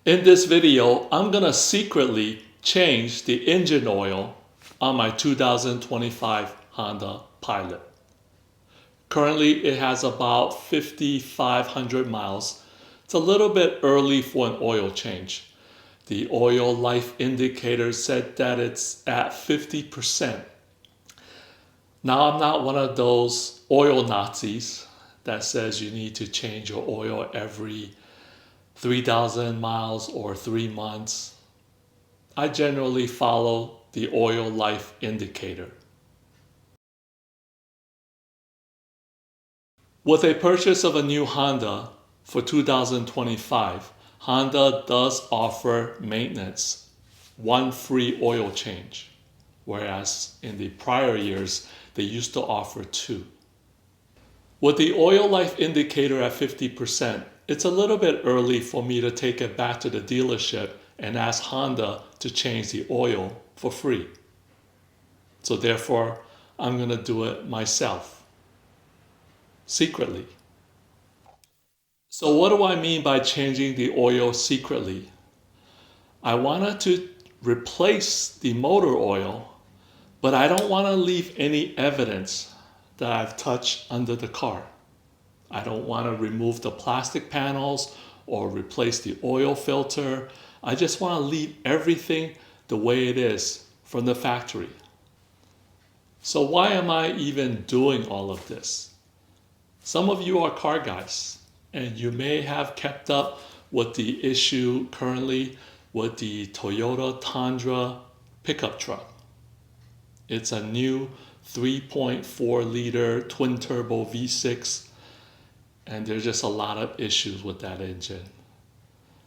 In this video, I'm gonna secretly change the engine oil on my 2025 Honda Pilot. Currently, it has about 5,500 miles. It's a little bit early for an oil change. The oil life indicator said that it's at 50%. Now, I'm not one of those oil Nazis that says you need to change your oil every 3,000 miles or 3 months. I generally follow the oil life indicator. With a purchase of a new Honda for 2025, Honda does offer maintenance, one free oil change, whereas in the prior years, they used to offer two. With the oil life indicator at 50%, it's a little bit early for me to take it back to the dealership and ask Honda to change the oil for free. So therefore, I'm going to do it myself, secretly. So what do I mean by changing the oil secretly? I wanted to replace the motor oil, but I don't want to leave any evidence that I've touched under the car. I don't want to remove the plastic panels or replace the oil filter. I just want to leave everything the way it is from the factory. So why am I even doing all of this? Some of you are car guys, and you may have kept up with the issue currently with the Toyota Tundra pickup truck. It's a new 3.4 liter twin turbo V6, and there's just a lot of issues with that engine.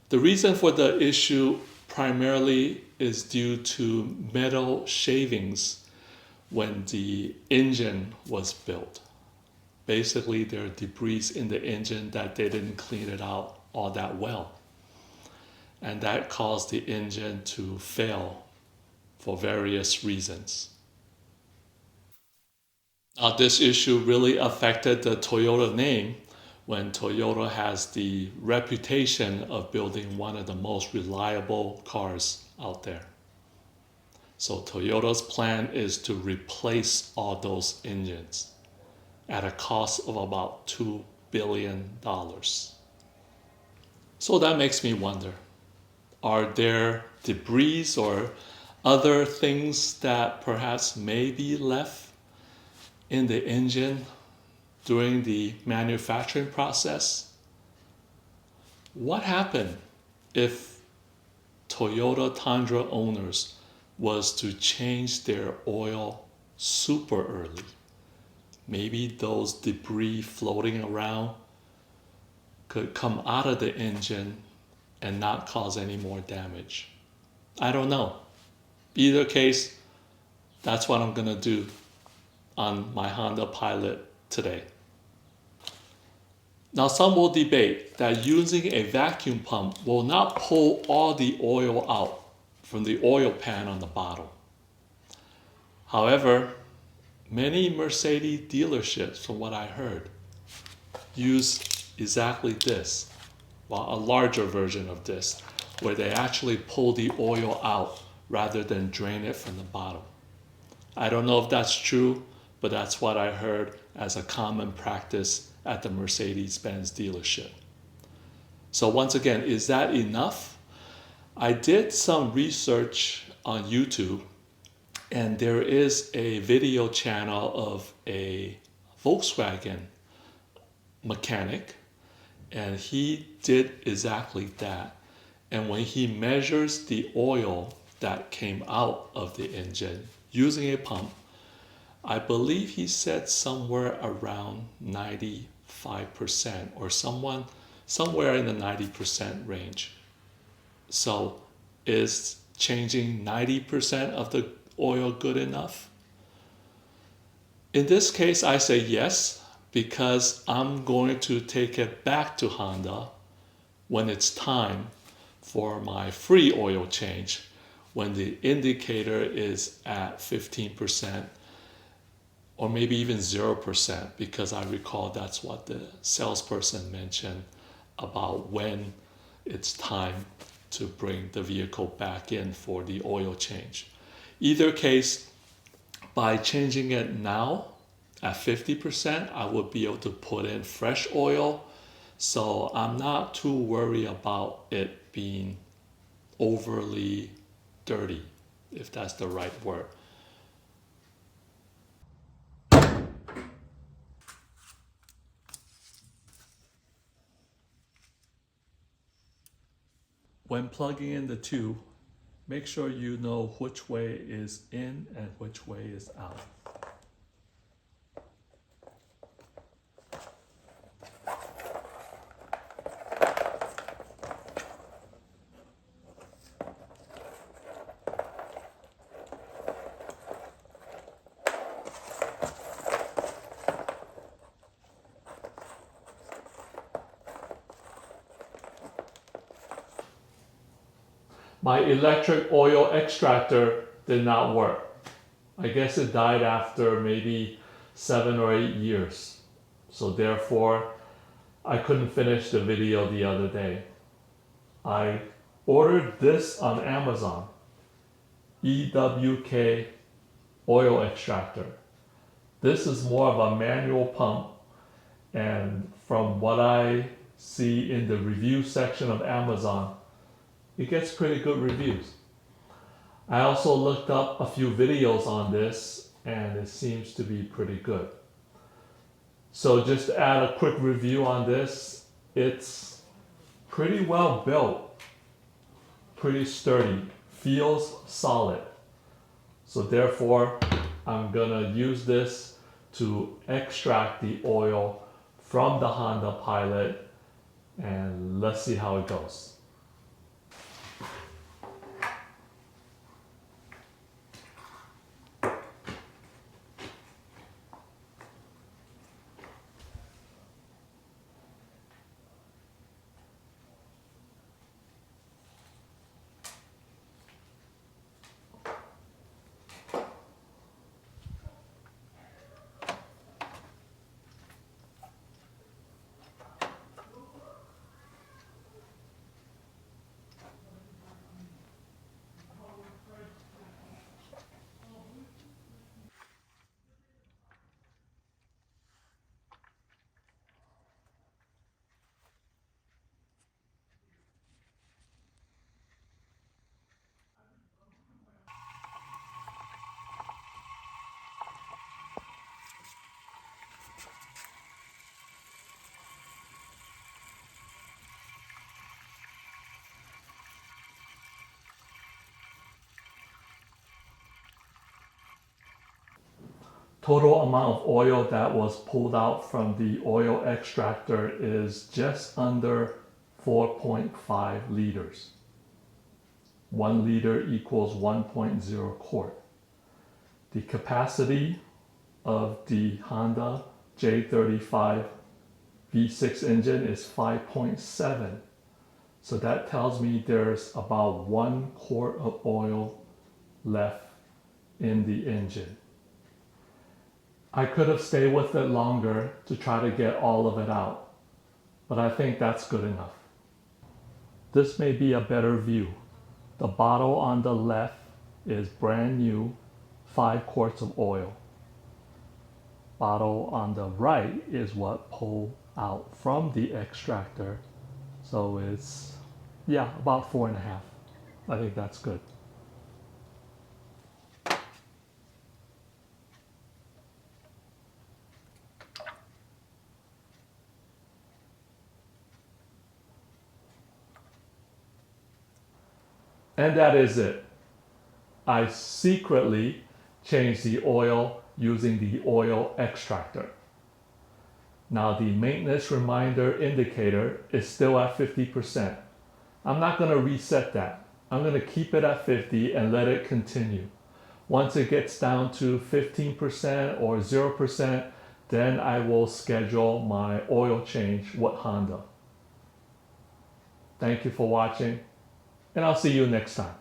The reason for the issue primarily is due to metal shavings when the engine was built. Basically, there are debris in the engine that they didn't clean it out all that well. And that caused the engine to fail for various reasons. Now, this issue really affected the Toyota name when Toyota has the reputation of building one of the most reliable cars out there. So Toyota's plan is to replace all those engines at a cost of about $2 billion. So that makes me wonder, are there debris or other things that perhaps may be left in the engine during the manufacturing process? What happened if Toyota Tundra owners was to change their oil super early? Maybe those debris floating around could come out of the engine and not cause any more damage. I don't know. Either case, that's what I'm gonna do on my Honda Pilot today. Now, some will debate that using a vacuum pump will not pull all the oil out from the oil pan on the bottom. However, many Mercedes dealerships, from what I heard, use exactly this, well, a larger version of this, where they actually pull the oil out rather than drain it from the bottom. I don't know if that's true, but that's what I heard as a common practice at the Mercedes-Benz dealership. So once again, is that enough? I did some research on YouTube, and there is a video channel of a Volkswagen mechanic, and he did exactly that. And when he measures the oil that came out of the engine using a pump, I believe he said somewhere around 95% or somewhere in the 90% range. So is changing 90% of the oil good enough? In this case, I say yes, because I'm going to take it back to Honda when it's time for my free oil change, when the indicator is at 15%. Or maybe even 0%, because I recall that's what the salesperson mentioned about when it's time to bring the vehicle back in for the oil change. Either case, by changing it now at 50%, I would be able to put in fresh oil. So I'm not too worried about it being overly dirty, if that's the right word. When plugging in the tube, make sure you know which way is in and which way is out. My electric oil extractor did not work. I guess it died after maybe 7 or 8 years. So therefore, I couldn't finish the video the other day. I ordered this on Amazon, EWK oil extractor. This is more of a manual pump, and from what I see in the review section of Amazon, it gets pretty good reviews. I also looked up a few videos on this and it seems to be pretty good. So just to add a quick review on this, it's pretty well built, pretty sturdy, feels solid. So therefore, I'm gonna use this to extract the oil from the Honda Pilot, and let's see how it goes. Total amount of oil that was pulled out from the oil extractor is just under 4.5 liters. 1 liter equals 1.0 quart. The capacity of the Honda J35 V6 engine is 5.7. So that tells me there's about 1 quart of oil left in the engine. I could have stayed with it longer to try to get all of it out, but I think that's good enough. This may be a better view. The bottle on the left is brand new, 5 quarts of oil. Bottle on the right is what pulled out from the extractor. So it's, yeah, about 4.5. I think that's good. And that is it. I secretly changed the oil using the oil extractor. Now the maintenance reminder indicator is still at 50%. I'm not going to reset that. I'm going to keep it at 50 and let it continue. Once it gets down to 15% or 0%, then I will schedule my oil change with Honda. Thank you for watching, and I'll see you next time.